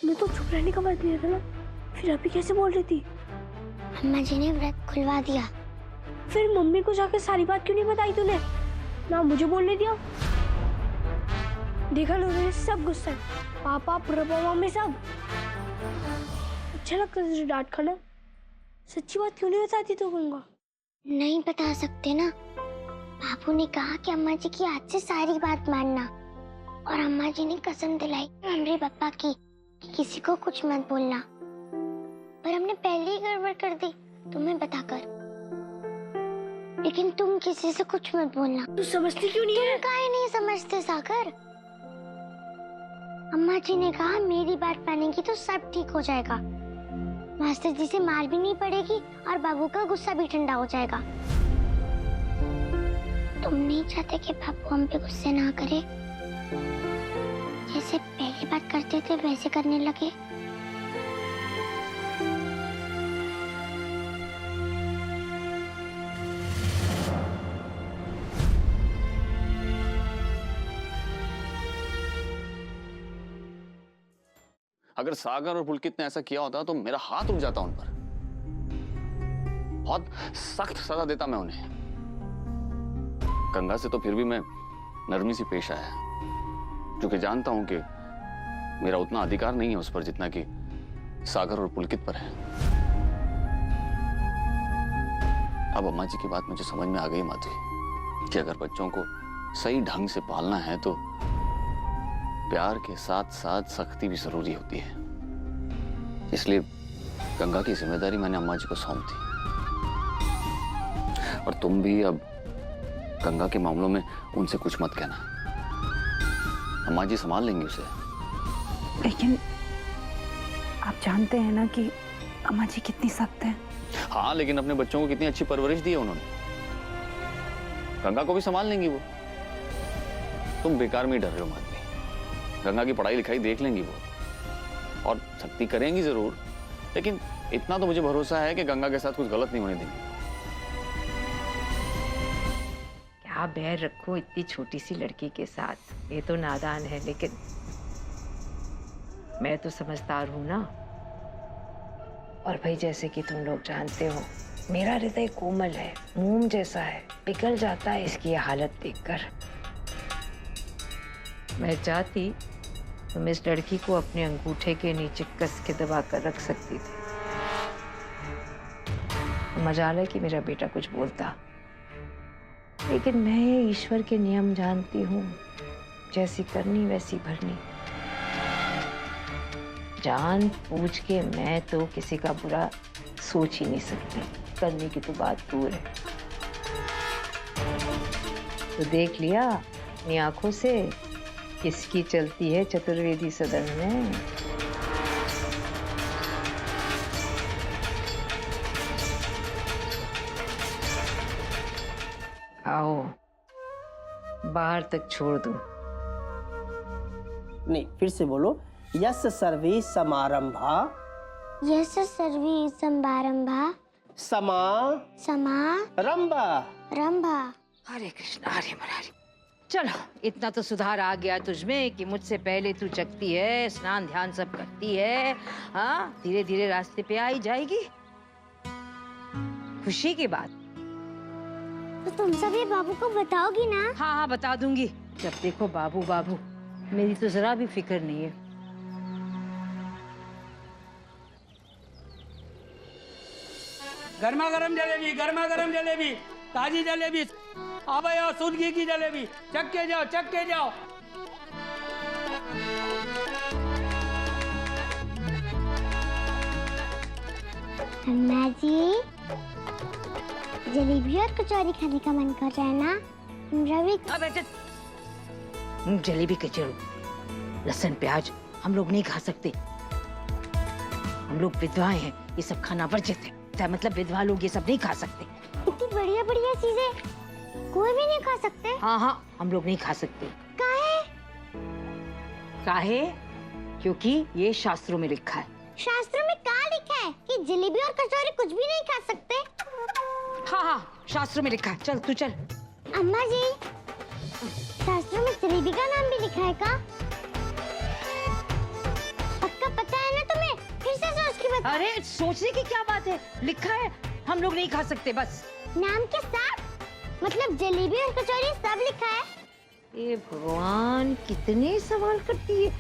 मैं तो चुप रहने का व्रत लिया था ना, फिर अभी कैसे बोल रही थी? अम्मा जी ने व्रत खुलवा दिया। फिर मम्मी को जाकर सारी बात क्यों नहीं बताई तूने? ना मुझे बोलने दिया। देखा लोगों ने सब गुस्सा है, पापा प्रभा मम्मी सब। अच्छा लगता है तुझे डांट खाना? सच्ची बात क्यों नहीं बताती तू गंगा? नहीं बता सकते ना। बाबू ने कहा कि अम्मा जी की आज से सारी बात मानना, और अम्मा जी ने कसम दिलाई हमरे पापा की कि किसी को कुछ मत बोलना। पर हमने पहले ही गड़बड़ कर दी तुम्हें बताकर। लेकिन तुम किसी से कुछ मत बोलना। तू समझती क्यों नहीं है? तुम काहे नहीं समझते सागर? अम्मा जी ने कहा मेरी बात मानेगी तो सब ठीक हो जाएगा। मास्टर जी से मार भी नहीं पड़ेगी और बाबू का गुस्सा भी ठंडा हो जाएगा। तुम नहीं चाहते कि बाबू हम पे गुस्से ना करे? जैसे पहली बात करते थे वैसे करने लगे। अगर सागर और पुलकित ने ऐसा किया होता तो मेरा हाथ रुक जाता उन पर। बहुत सख्त सजा देता मैं उन्हें। गंगा से तो फिर भी मैं नरमी से पेश आया, क्योंकि जानता हूं कि मेरा उतना अधिकार नहीं है उस पर जितना कि सागर और पुलकित पर है। अब अम्मा जी की बात मुझे समझ में आ गई माधवी, कि अगर बच्चों को सही ढंग से पालना है तो प्यार के साथ साथ सख्ती भी जरूरी होती है। इसलिए गंगा की जिम्मेदारी मैंने अम्मा जी को सौंप दी। और तुम भी अब गंगा के मामलों में उनसे कुछ मत कहना। अम्मा जी संभाल लेंगी उसे। लेकिन आप जानते हैं ना कि अम्मा जी कितनी सख्त हैं। हाँ, लेकिन अपने बच्चों को कितनी अच्छी परवरिश दी है उन्होंने। गंगा को भी संभाल लेंगी वो। तुम बेकार में ही डर रहे हो माधवी। गंगा की पढ़ाई लिखाई देख लेंगी वो, और सख्ती करेंगी जरूर, लेकिन इतना तो मुझे भरोसा है कि गंगा के साथ कुछ गलत नहीं होने देंगी। क्या बैर रखो इतनी छोटी सी लड़की के साथ। ये तो नादान है, लेकिन मैं तो समझदार हूं ना। और भाई जैसे कि तुम लोग जानते हो, मेरा हृदय कोमल है, मोम जैसा है, पिघल जाता है इसकी ये हालत देखकर। मैं चाहती तुम इस लड़की को अपने अंगूठे के नीचे कस के दबा कर रख सकती थी। मजाल है कि मेरा बेटा कुछ बोलता, लेकिन मैं ईश्वर के नियम जानती हूँ, जैसी करनी वैसी भरनी। जान पूछ के मैं तो किसी का बुरा सोच ही नहीं सकती, करने की तो बात दूर है। तो देख लिया अपनी आंखों से किसकी चलती है चतुर्वेदी सदन में। आओ, बाहर तक छोड़ दो। नहीं, फिर से बोलो। यस सर्वे समारंभा। यस सर्वे समारंभा। समा समा रंभा। रंभा। हरे कृष्णा हरे मुरारी। चलो, इतना तो सुधार आ गया तुझमें कि मुझसे पहले तू जगती है, स्नान ध्यान सब करती है। हाँ, धीरे धीरे रास्ते पे आई जाएगी। खुशी की बात। तो तुम सब ये बाबू को बताओगी ना? हाँ हाँ, बता दूंगी। जब देखो बाबू बाबू, मेरी तो जरा भी फिक्र नहीं है। गर्मा गर्म जलेबी, गर्मा गर्म जलेबी, ताजी जलेबी। आ भाई आओ, शुद्ध घी की जलेबी। चख के जाओ, चख के जाओ। अम्मा जी, जलेबी और कचौरी खाने का मन कर रहा है ना? रवि बेटे, जलेबी कचौड़ी, लहसुन प्याज हम लोग नहीं खा सकते। हम लोग विधवाएं हैं, ये सब खाना वर्जित है। क्या मतलब विधवा लोग ये सब नहीं खा सकते? इतनी बढ़िया बढ़िया चीजें कोई भी नहीं खा सकते? हाँ हाँ, हम लोग नहीं खा सकते। काहे? काहे? क्योंकि ये शास्त्रों में लिखा है। शास्त्रों में क्या लिखा है कि जलेबी और कचौरी कुछ भी नहीं खा सकते? हाँ हाँ, शास्त्रों में लिखा है। चल तू चल। अम्मा जी, शास्त्रों में जलेबी का नाम भी लिखा है का? पक्का पता अरे सोचने की क्या बात है, लिखा है हम लोग नहीं खा सकते बस। नाम के साथ मतलब जलेबी और कचौरी सब लिखा है। ए भगवान, कितने सवाल करती है।